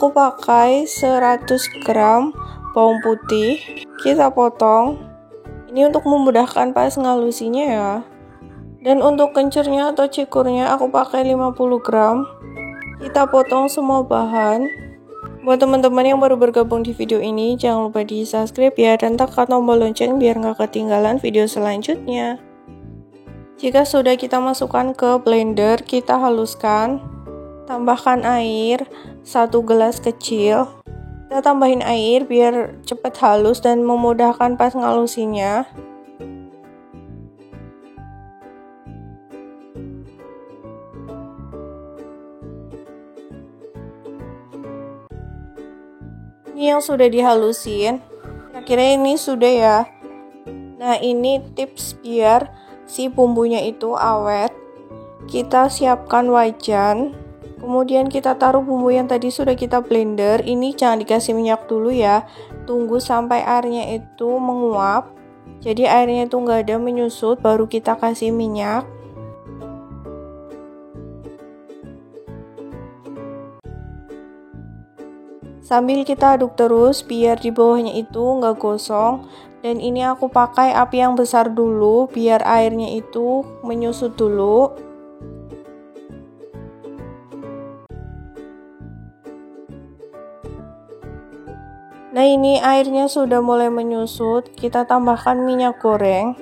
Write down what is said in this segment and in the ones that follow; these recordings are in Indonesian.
Aku pakai 100 gram bawang putih, kita potong. Ini untuk memudahkan pas ngalusinya ya. Dan untuk kencurnya atau cikurnya aku pakai 50 gram. Kita potong semua bahan. Buat teman-teman yang baru bergabung di video ini, jangan lupa di subscribe ya, dan tekan tombol lonceng biar nggak ketinggalan video selanjutnya. Jika sudah kita masukkan ke blender, kita haluskan. Tambahkan air 1 gelas kecil. Kita tambahin air biar cepat halus dan memudahkan pas ngalusinya. Ini yang sudah dihalusin, kira-kira ini sudah ya. Nah, ini tips biar si bumbunya itu awet. Kita siapkan wajan, kemudian kita taruh bumbu yang tadi sudah kita blender. Ini jangan dikasih minyak dulu ya, tunggu sampai airnya itu menguap. Jadi airnya itu nggak ada menyusut, baru kita kasih minyak. Sambil kita aduk terus biar di bawahnya itu nggak gosong. Dan ini aku pakai api yang besar dulu biar airnya itu menyusut dulu. Nah, ini airnya sudah mulai menyusut. Kita tambahkan minyak goreng.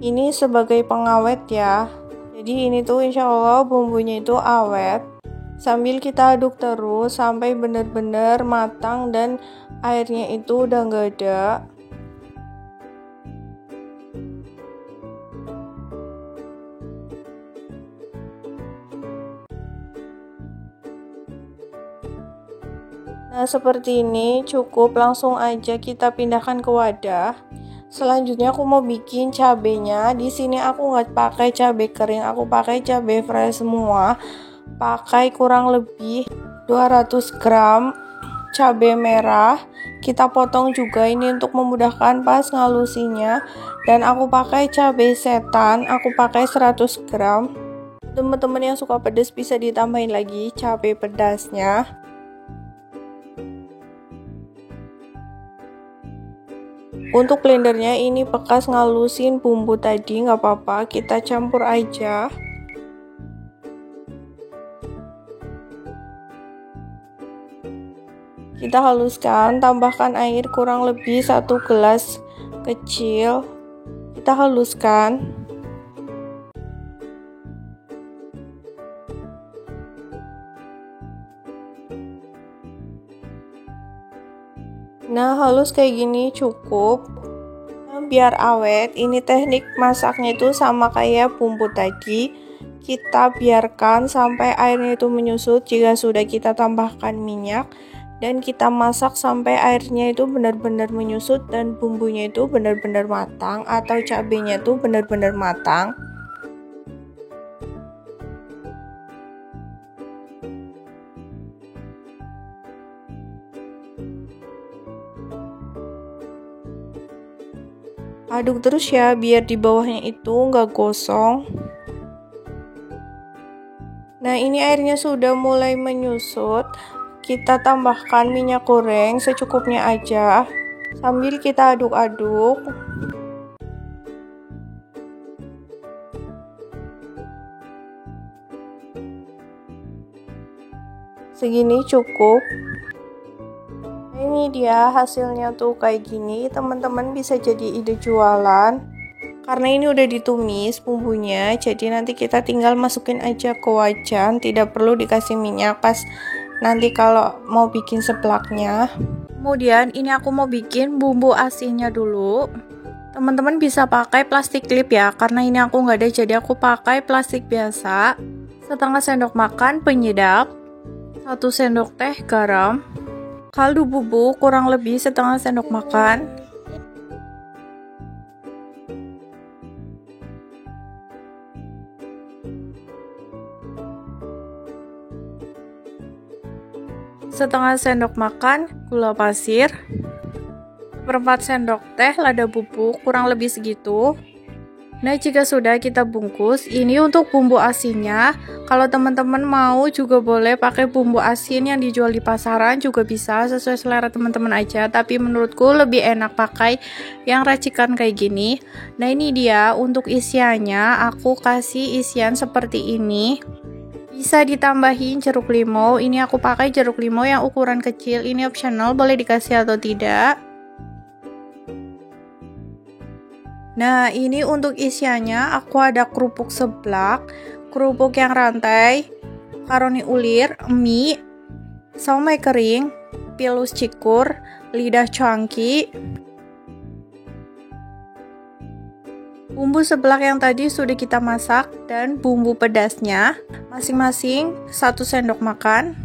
Ini sebagai pengawet ya. Jadi ini tuh insya Allah bumbunya itu awet. Sambil kita aduk terus sampai benar-benar matang dan airnya itu udah nggak ada. Nah, seperti ini cukup, langsung aja kita pindahkan ke wadah. Selanjutnya aku mau bikin cabenya. Di sini aku nggak pakai cabai kering, aku pakai cabai fresh semua. Pakai kurang lebih 200 gram cabai merah. Kita potong juga ini untuk memudahkan pas ngalusinya. Dan aku pakai cabai setan, aku pakai 100 gram. Teman-teman yang suka pedas bisa ditambahin lagi cabai pedasnya. Untuk blendernya ini bekas ngalusin bumbu tadi, nggak apa-apa, kita campur aja. Kita haluskan, tambahkan air kurang lebih 1 gelas kecil. Kita haluskan. Nah, halus kayak gini cukup. Nah, biar awet, ini teknik masaknya itu sama kayak bumbu tadi. Kita biarkan sampai airnya itu menyusut. Jika sudah, kita tambahkan minyak. Dan kita masak sampai airnya itu benar-benar menyusut dan bumbunya itu benar-benar matang atau cabenya itu benar-benar matang. Aduk terus ya biar di bawahnya itu nggak gosong. Nah, ini airnya sudah mulai menyusut. Kita tambahkan minyak goreng secukupnya aja sambil kita aduk-aduk. Segini cukup. Ini dia hasilnya tuh kayak gini. Teman-teman bisa jadi ide jualan. Karena ini udah ditumis bumbunya, jadi nanti kita tinggal masukin aja ke wajan, tidak perlu dikasih minyak pas nanti kalau mau bikin seblaknya. Kemudian ini aku mau bikin bumbu asinnya dulu. Teman-teman bisa pakai plastik klip ya, karena ini aku nggak ada, jadi aku pakai plastik biasa. Setengah sendok makan penyedap, 1 sendok teh garam, kaldu bubuk kurang lebih setengah sendok makan, setengah sendok makan gula pasir, 1/4 sendok teh lada bubuk kurang lebih segitu. Nah, jika sudah kita bungkus, ini untuk bumbu asinnya. Kalau teman-teman mau juga boleh pakai bumbu asin yang dijual di pasaran juga bisa, sesuai selera teman-teman aja. Tapi menurutku lebih enak pakai yang racikan kayak gini. Nah, ini dia untuk isiannya. Aku kasih isian seperti ini. Bisa ditambahin jeruk limau. Ini aku pakai jeruk limau yang ukuran kecil. Ini optional, boleh dikasih atau tidak. Nah, ini untuk isiannya. Aku ada kerupuk seblak, kerupuk yang rantai, makaroni ulir, mie, somai kering, pilus cikur, lidah cuanki. Bumbu seblak yang tadi sudah kita masak dan bumbu pedasnya masing-masing 1 sendok makan.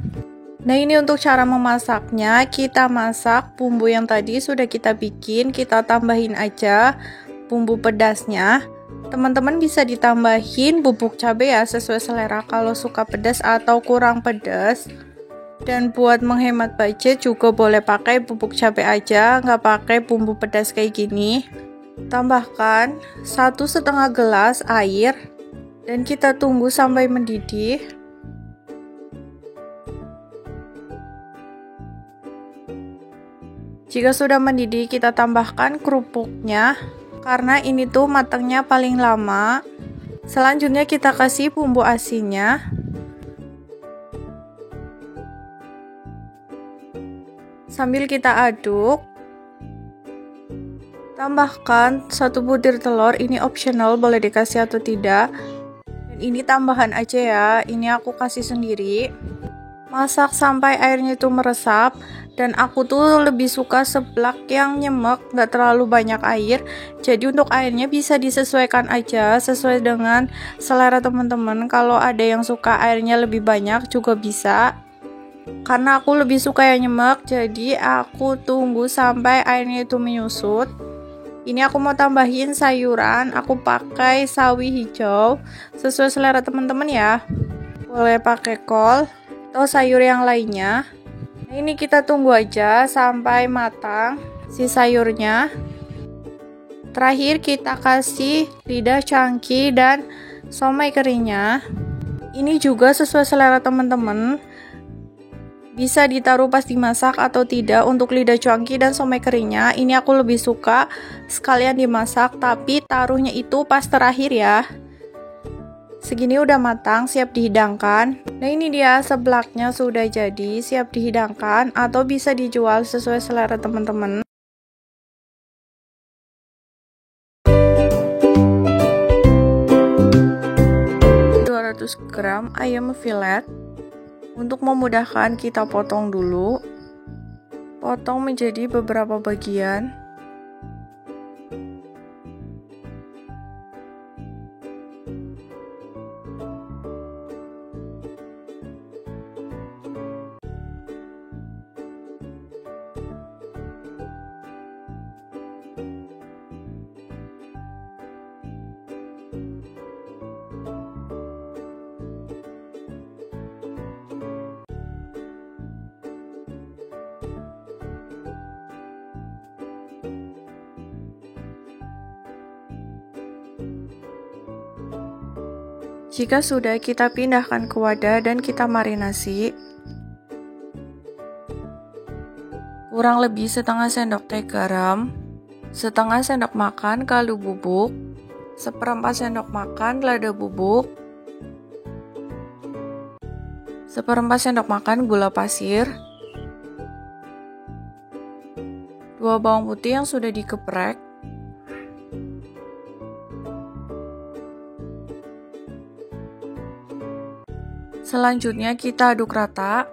Nah, ini untuk cara memasaknya. Kita masak bumbu yang tadi sudah kita bikin, kita tambahin aja bumbu pedasnya. Teman-teman bisa ditambahin bubuk cabai ya, sesuai selera kalau suka pedas atau kurang pedas. Dan buat menghemat budget juga boleh pakai bubuk cabai aja, nggak pakai bumbu pedas kayak gini. Tambahkan 1,5 gelas air dan kita tunggu sampai mendidih. Jika sudah mendidih, kita tambahkan kerupuknya karena ini tuh matangnya paling lama. Selanjutnya kita kasih bumbu asinnya. Sambil kita aduk. Tambahkan 1 butir telur, ini optional, boleh dikasih atau tidak. Dan ini tambahan aja ya, ini aku kasih sendiri. Masak sampai airnya itu meresap. Dan aku tuh lebih suka seblak yang nyemek, gak terlalu banyak air. Jadi untuk airnya bisa disesuaikan aja, sesuai dengan selera teman-teman. Kalau ada yang suka airnya lebih banyak juga bisa. Karena aku lebih suka yang nyemek, jadi aku tunggu sampai airnya itu menyusut. Ini aku mau tambahin sayuran, aku pakai sawi hijau, sesuai selera teman-teman ya. Boleh pakai kol atau sayur yang lainnya. Nah, ini kita tunggu aja sampai matang si sayurnya. Terakhir kita kasih lidah cuanki dan somai keringnya. Ini juga sesuai selera teman-teman. Bisa ditaruh pas dimasak atau tidak. Untuk lidah cuanki dan somai keringnya, ini aku lebih suka sekalian dimasak, tapi taruhnya itu pas terakhir ya. Segini udah matang, siap dihidangkan. Nah, ini dia seblaknya sudah jadi, siap dihidangkan atau bisa dijual sesuai selera teman-teman. 200 gram ayam filet. Untuk memudahkan kita potong dulu. Potong menjadi beberapa bagian. Jika sudah, kita pindahkan ke wadah dan kita marinasi. Kurang lebih setengah sendok teh garam, setengah sendok makan kaldu bubuk, 1/4 sendok makan lada bubuk, 1/4 sendok makan gula pasir, 2 bawang putih yang sudah dikeprek, selanjutnya kita aduk rata.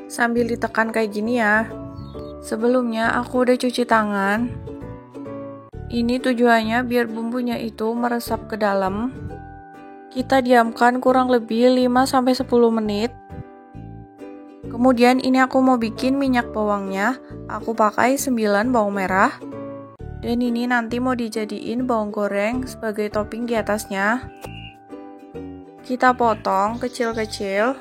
Sambil ditekan kayak gini ya. Sebelumnya aku udah cuci tangan. Ini tujuannya biar bumbunya itu meresap ke dalam. Kita diamkan kurang lebih 5-10 menit. Kemudian ini aku mau bikin minyak bawangnya. Aku pakai 9 bawang merah. Dan ini nanti mau dijadiin bawang goreng sebagai topping di atasnya. Kita potong kecil-kecil.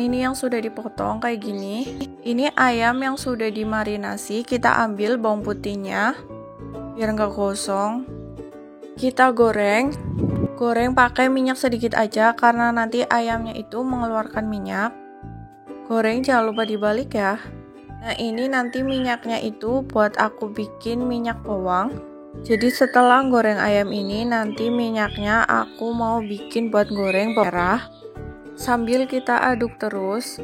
ini yang sudah dipotong kayak gini. Ini ayam yang sudah dimarinasi, kita ambil bawang putihnya biar nggak gosong. Kita goreng pakai minyak sedikit aja karena nanti ayamnya itu mengeluarkan minyak. Goreng jangan lupa dibalik ya. Nah ini nanti minyaknya itu buat aku bikin minyak bawang. Jadi setelah goreng ayam ini nanti minyaknya aku mau bikin buat goreng bawang merah. Sambil kita aduk terus.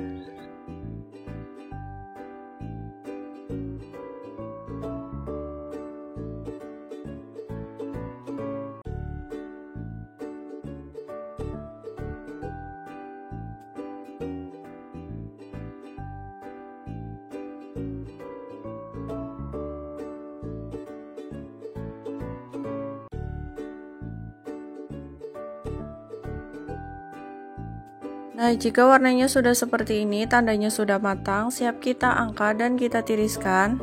Nah, jika warnanya sudah seperti ini, tandanya sudah matang, siap kita angkat dan kita tiriskan.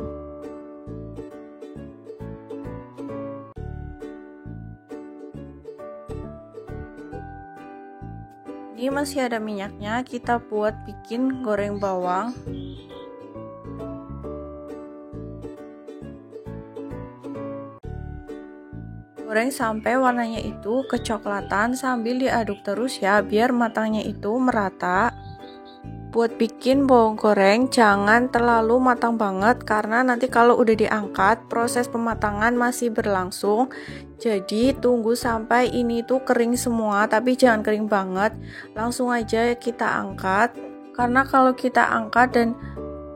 Ini masih ada minyaknya, kita buat bikin goreng bawang. Goreng sampai warnanya itu kecoklatan sambil diaduk terus ya, biar matangnya itu merata. Buat bikin bawang goreng jangan terlalu matang banget karena nanti kalau udah diangkat proses pematangan masih berlangsung. Jadi tunggu sampai ini tuh kering semua, tapi jangan kering banget. Langsung aja kita angkat. Karena kalau kita angkat dan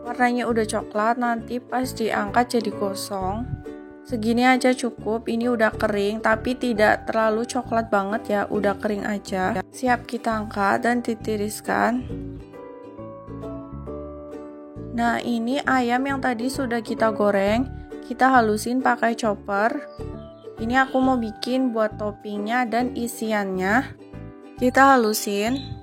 warnanya udah coklat, nanti pas diangkat jadi gosong. Segini aja cukup, ini udah kering tapi tidak terlalu coklat banget ya, udah kering aja. Siap kita angkat dan ditiriskan. Nah ini ayam yang tadi sudah kita goreng, kita halusin pakai chopper. Ini aku mau bikin buat toppingnya dan isiannya. Kita halusin.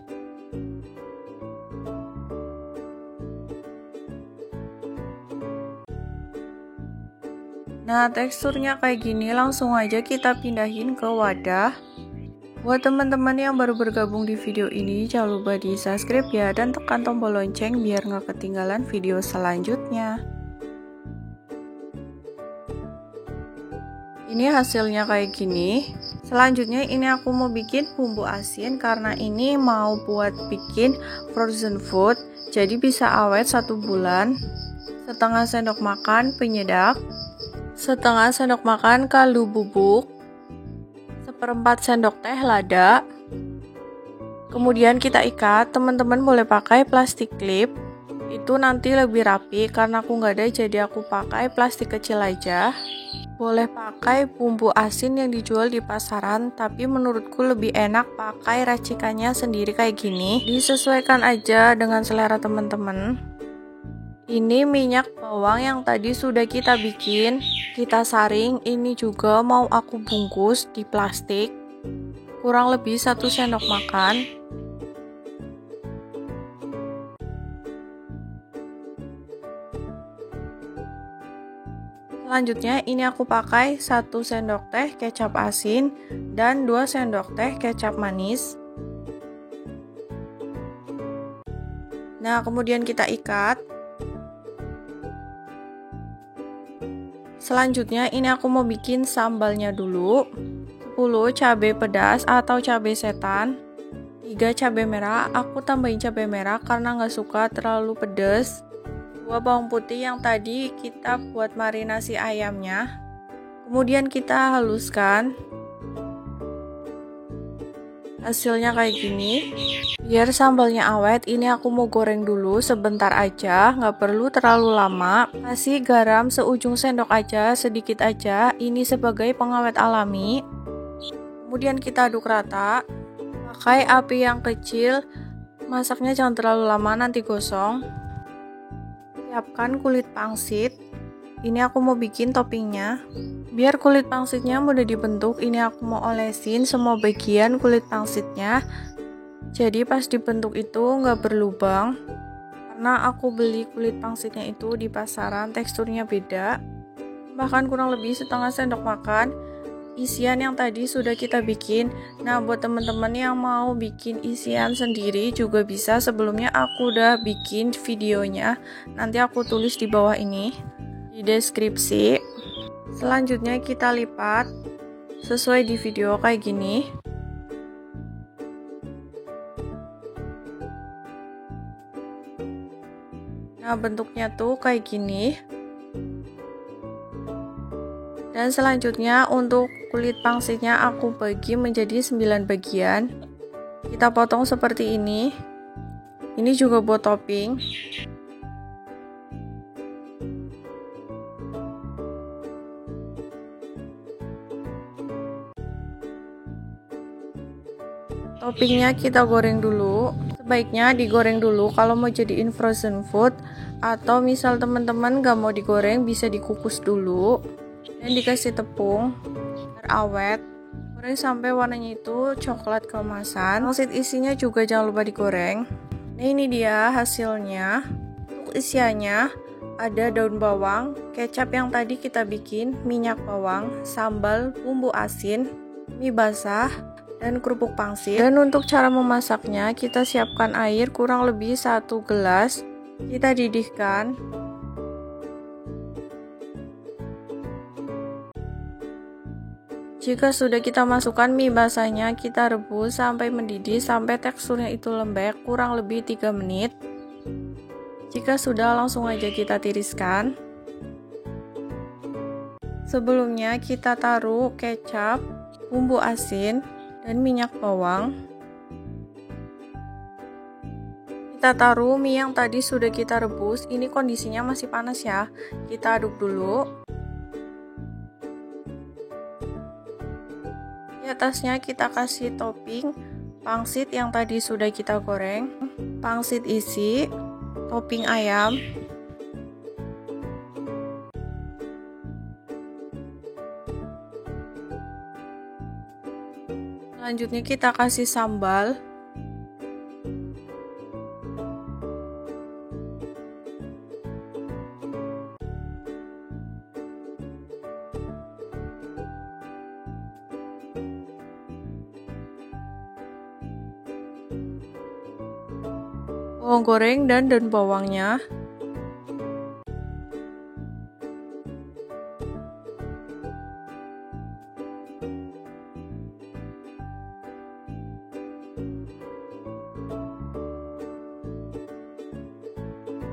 Nah teksturnya kayak gini, langsung aja kita pindahin ke wadah. Buat teman-teman yang baru bergabung di video ini, jangan lupa di subscribe ya dan tekan tombol lonceng biar nggak ketinggalan video selanjutnya. Ini hasilnya kayak gini. Selanjutnya ini aku mau bikin bumbu asin karena ini mau buat bikin frozen food, jadi bisa awet 1 bulan. Setengah sendok makan penyedap, setengah sendok makan kaldu bubuk, 1/4 sendok teh lada. Kemudian kita ikat, teman-teman boleh pakai plastik klip, itu nanti lebih rapi. Karena aku nggak ada jadi aku pakai plastik kecil aja. Boleh pakai bumbu asin yang dijual di pasaran, tapi menurutku lebih enak pakai racikannya sendiri kayak gini. Disesuaikan aja dengan selera teman-teman. Ini minyak bawang yang tadi sudah kita bikin, kita saring. Ini juga mau aku bungkus di plastik, kurang lebih 1 sendok makan. Selanjutnya ini aku pakai 1 sendok teh kecap asin dan 2 sendok teh kecap manis. Nah kemudian kita ikat. Selanjutnya ini aku mau bikin sambalnya dulu. 10 cabai pedas atau cabai setan, 3 cabai merah, aku tambahin cabai merah karena nggak suka terlalu pedas. 2 bawang putih yang tadi kita buat marinasi ayamnya. Kemudian kita haluskan. Hasilnya kayak gini. Biar sambalnya awet, ini aku mau goreng dulu sebentar aja, nggak perlu terlalu lama. Kasih garam seujung sendok aja, sedikit aja, ini sebagai pengawet alami. Kemudian kita aduk rata, pakai api yang kecil, masaknya jangan terlalu lama nanti gosong. Siapkan kulit pangsit, ini aku mau bikin toppingnya. Biar kulit pangsitnya mudah dibentuk, ini aku mau olesin semua bagian kulit pangsitnya. Jadi pas dibentuk itu nggak berlubang, karena aku beli kulit pangsitnya itu di pasaran, teksturnya beda. Bahkan kurang lebih setengah sendok makan. isian yang tadi sudah kita bikin. Nah, buat teman-teman yang mau bikin isian sendiri juga bisa. Sebelumnya aku udah bikin videonya, nanti aku tulis di bawah ini di deskripsi. Selanjutnya kita lipat sesuai di video kayak gini. Nah, bentuknya tuh kayak gini. Dan selanjutnya untuk kulit pangsitnya aku bagi menjadi 9 bagian. Kita potong seperti ini. Ini juga buat topping. Toppingnya kita goreng dulu. Sebaiknya digoreng dulu kalau mau jadiin frozen food, atau misal teman-teman gak mau digoreng bisa dikukus dulu dan dikasih tepung biar awet. Goreng sampai warnanya itu coklat keemasan. Pangsit isinya juga jangan lupa digoreng. Nah, ini dia hasilnya. Untuk isiannya ada daun bawang, kecap yang tadi kita bikin, minyak bawang, sambal, bumbu asin, mie basah, dan kerupuk pangsit. Dan untuk cara memasaknya, kita siapkan air kurang lebih 1 gelas. Kita didihkan. Jika sudah kita masukkan mie basahnya, kita rebus sampai mendidih sampai teksturnya itu lembek kurang lebih 3 menit. Jika sudah, langsung aja kita tiriskan. Sebelumnya kita taruh kecap, bumbu asin, dan minyak bawang. Kita taruh mie yang tadi sudah kita rebus. Ini kondisinya masih panas ya. Kita aduk dulu. Di atasnya kita kasih topping pangsit yang tadi sudah kita goreng, pangsit isi, topping ayam. Selanjutnya kita kasih sambal. Bawang goreng dan daun bawangnya.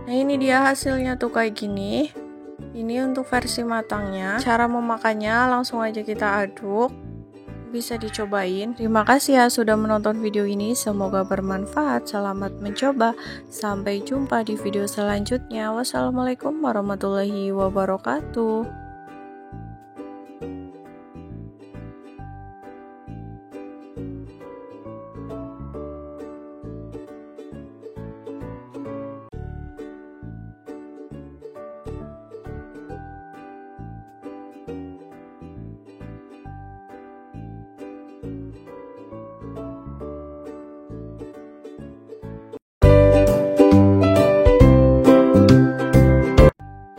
Nah, ini dia hasilnya tuh kayak gini. Ini untuk versi matangnya. Cara memakannya langsung aja kita aduk. Bisa dicobain. Terima kasih ya sudah menonton video ini. Semoga bermanfaat. Selamat mencoba. Sampai jumpa di video selanjutnya. Wassalamualaikum warahmatullahi wabarakatuh.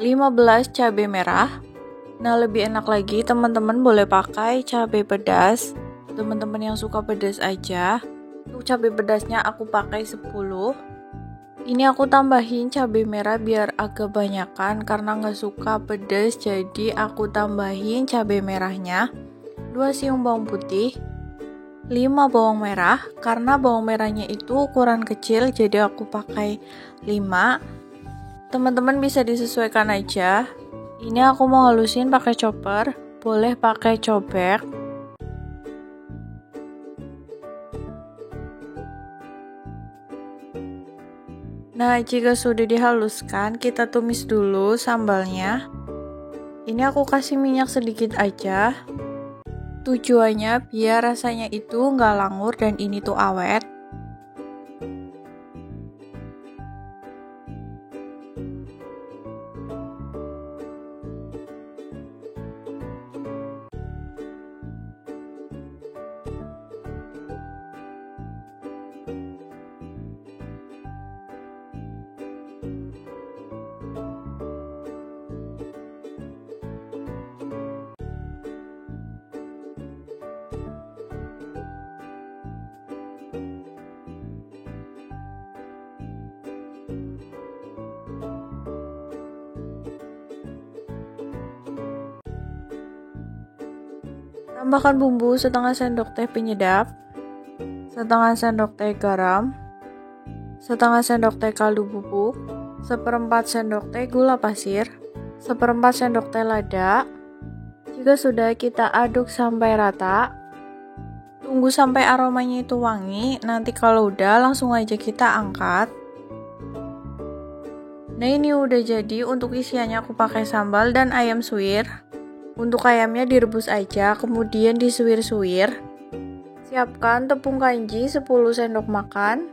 15 cabai merah. Nah, lebih enak lagi teman-teman boleh pakai cabai pedas. Teman-teman yang suka pedas aja. Untuk cabai pedasnya aku pakai 10. Ini aku tambahin cabai merah biar agak banyakan karena nggak suka pedas, jadi aku tambahin cabai merahnya. 2 siung bawang putih, 5 bawang merah. Karena bawang merahnya itu ukuran kecil, jadi aku pakai 5. Teman-teman bisa disesuaikan aja. Ini aku mau halusin pakai chopper, boleh pakai cobek. Nah, jika sudah dihaluskan, kita tumis dulu sambalnya. Ini aku kasih minyak sedikit aja. Tujuannya biar rasanya itu nggak langur dan ini tuh awet. Tambahkan bumbu setengah sendok teh penyedap, setengah sendok teh garam, setengah sendok teh kaldu bubuk, seperempat sendok teh gula pasir, seperempat sendok teh lada. Jika sudah, kita aduk sampai rata. Tunggu sampai aromanya itu wangi. Nanti kalau udah, langsung aja kita angkat. Nah, ini udah jadi. Untuk isiannya aku pakai sambal dan ayam suwir. Untuk ayamnya direbus aja, kemudian disuwir-suwir. Siapkan tepung kanji 10 sendok makan,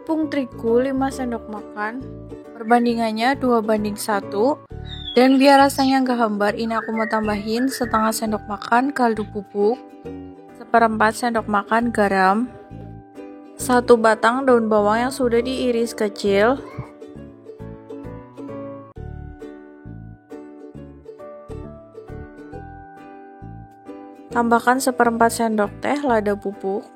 tepung terigu 5 sendok makan. Perbandingannya 2:1. Dan biar rasanya gak hambar, ini aku mau tambahin setengah sendok makan kaldu bubuk, seperempat sendok makan garam, 1 batang daun bawang yang sudah diiris kecil, tambahkan seperempat sendok teh lada bubuk,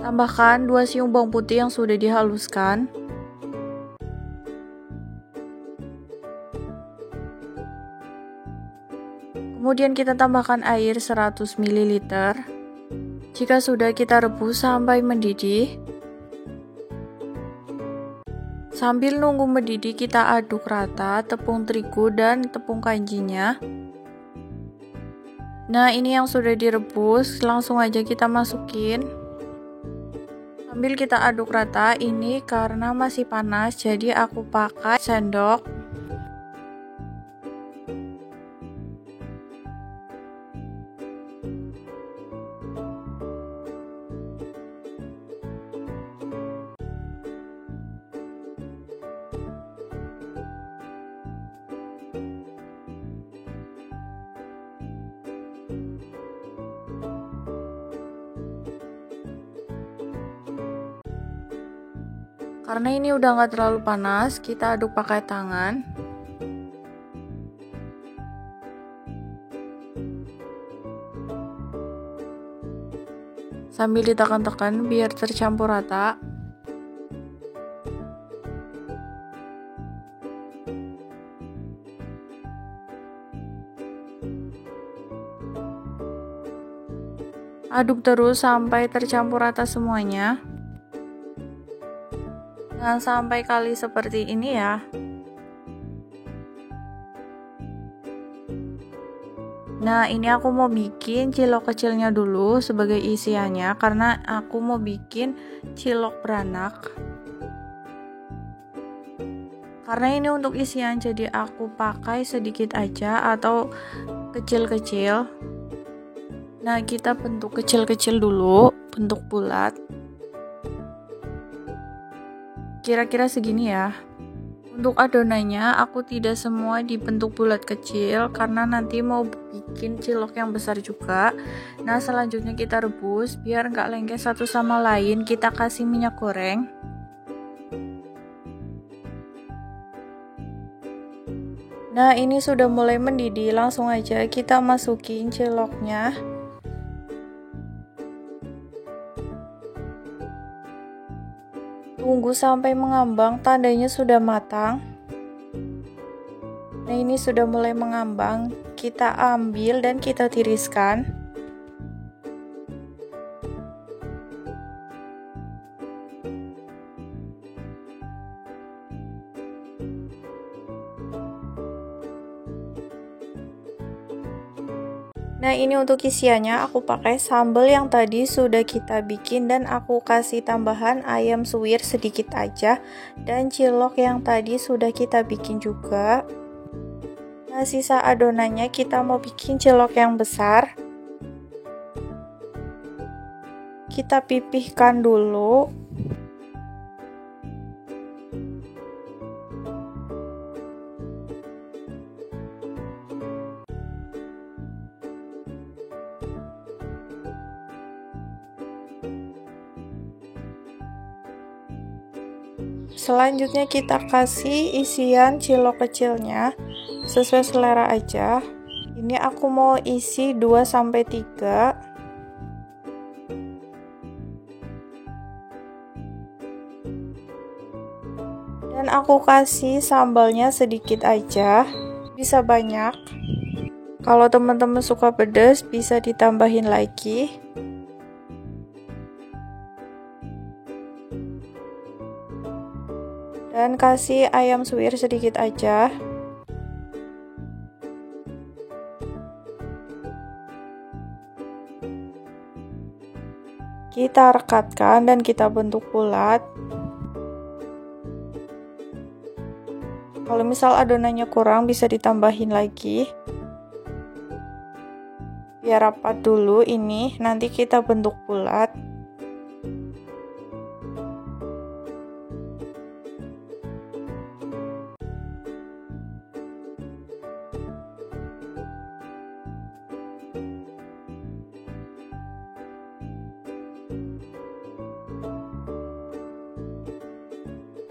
tambahkan 2 siung bawang putih yang sudah dihaluskan, kemudian kita tambahkan air 100 ml. Jika sudah, kita rebus sampai mendidih. Sambil nunggu mendidih, kita aduk rata tepung terigu dan tepung kanjinya. Nah, ini yang sudah direbus, langsung aja kita masukin. Sambil kita aduk rata, ini karena masih panas, jadi aku pakai sendok. Karena ini udah nggak terlalu panas, kita aduk pakai tangan. Sambil ditekan-tekan biar tercampur rata. Aduk terus sampai tercampur rata semuanya. Jangan sampai kali seperti ini ya. Nah, ini aku mau bikin cilok kecilnya dulu sebagai isiannya, karena aku mau bikin cilok beranak. Karena ini untuk isian, jadi aku pakai sedikit aja atau kecil-kecil. Nah, kita bentuk kecil-kecil dulu, bentuk bulat. Kira-kira segini ya. Untuk adonannya aku tidak semua dibentuk bulat kecil karena nanti mau bikin cilok yang besar juga. Nah, selanjutnya kita rebus biar nggak lengket satu sama lain. Kita kasih minyak goreng. Nah, ini sudah mulai mendidih, langsung aja kita masukin ciloknya. Tunggu sampai mengambang, tandanya sudah matang. Nah, ini sudah mulai mengambang, kita ambil dan kita tiriskan. Nah, ini untuk isiannya aku pakai sambal yang tadi sudah kita bikin dan aku kasih tambahan ayam suwir sedikit aja dan cilok yang tadi sudah kita bikin juga. Nah, sisa adonannya kita mau bikin cilok yang besar. Kita pipihkan dulu. Selanjutnya kita kasih isian cilok kecilnya sesuai selera aja. Ini aku mau isi 2-3. Dan aku kasih sambalnya sedikit aja, bisa banyak Kalau teman-teman suka pedas, bisa ditambahin lagi. Dan kasih ayam suwir sedikit aja. Kita rekatkan dan kita bentuk bulat. Kalau misal adonannya kurang, bisa ditambahin lagi. Biar rapat dulu ini, nanti kita bentuk bulat.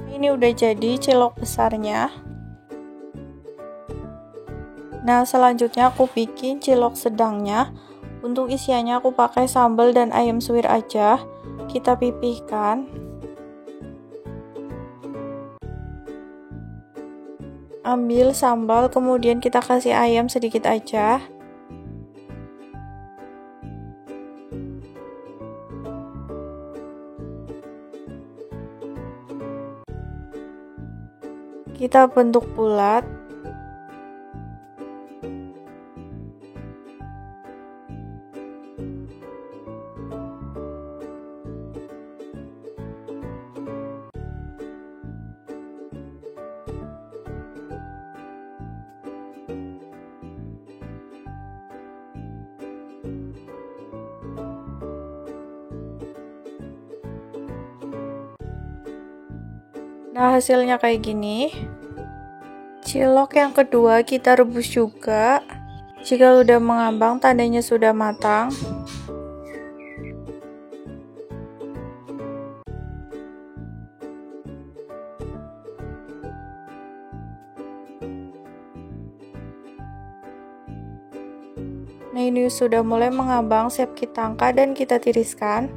Ini udah jadi cilok besarnya. Nah, selanjutnya aku bikin cilok sedangnya. Untuk isiannya aku pakai sambal dan ayam suwir aja. Kita pipihkan. Ambil sambal, kemudian kita kasih ayam sedikit aja. Kita bentuk bulat. Nah, hasilnya kayak gini. Cilok yang kedua kita rebus juga. Jika udah mengambang, tandanya sudah matang. Nah, ini sudah mulai mengambang, siap kita angkat dan kita tiriskan.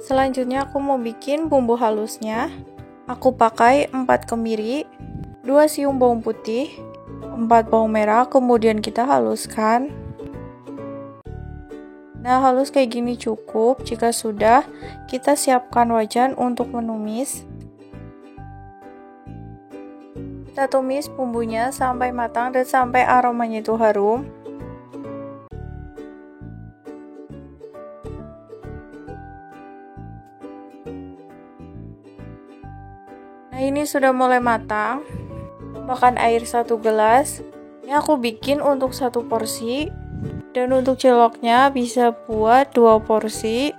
Selanjutnya aku mau bikin bumbu halusnya. Aku pakai 4 kemiri, 2 siung bawang putih, 4 bawang merah, kemudian kita haluskan. Nah, halus kayak gini cukup. Jika sudah, kita siapkan wajan untuk menumis. Kita tumis bumbunya sampai matang dan sampai aromanya itu harum. Nah, ini sudah mulai matang. Tambahkan air 1 gelas. Ini aku bikin untuk 1 porsi. Dan untuk ciloknya bisa buat 2 porsi.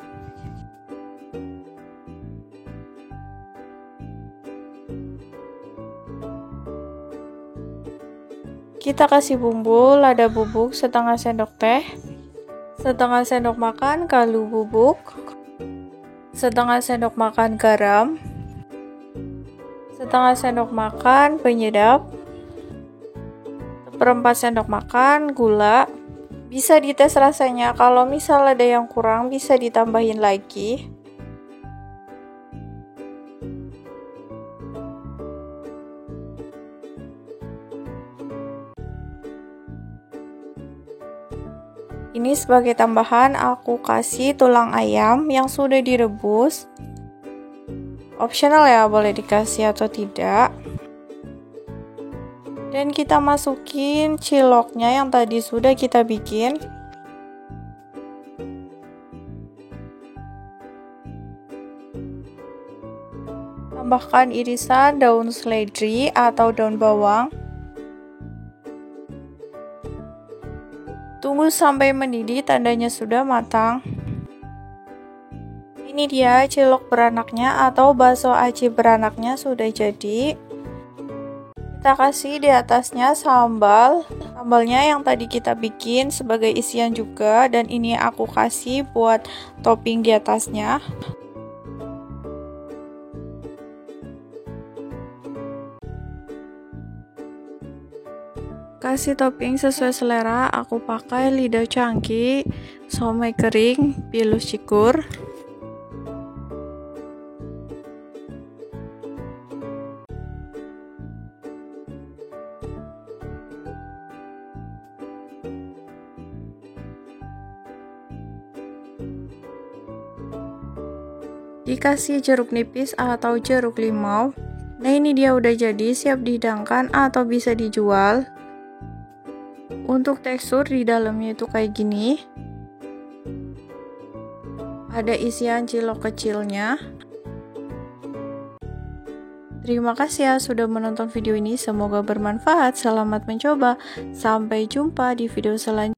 Kita kasih bumbu lada bubuk setengah sendok teh, setengah sendok makan kaldu bubuk, setengah sendok makan garam, setengah sendok makan penyedap, 1/4 sendok makan gula. Bisa dites rasanya, kalau misal ada yang kurang bisa ditambahin lagi. Ini sebagai tambahan aku kasih tulang ayam yang sudah direbus. Opsional ya, boleh dikasih atau tidak. Dan kita masukin ciloknya yang tadi sudah kita bikin. Tambahkan irisan daun seledri atau daun bawang. Tunggu sampai mendidih, tandanya sudah matang. Ini dia cilok beranaknya atau bakso aci beranaknya sudah jadi. Kita kasih di atasnya sambal. Sambalnya yang tadi kita bikin sebagai isian juga, dan ini aku kasih buat topping di atasnya. Kasih topping sesuai selera, aku pakai lidah cangkih, somai kering, pilus cikur. dikasih jeruk nipis atau jeruk limau. Nah, ini dia udah jadi, siap dihidangkan atau bisa dijual. Untuk tekstur di dalamnya itu kayak gini. Ada isian cilok kecilnya. Terima kasih ya sudah menonton video ini, semoga bermanfaat. Selamat mencoba. Sampai jumpa di video selanjutnya.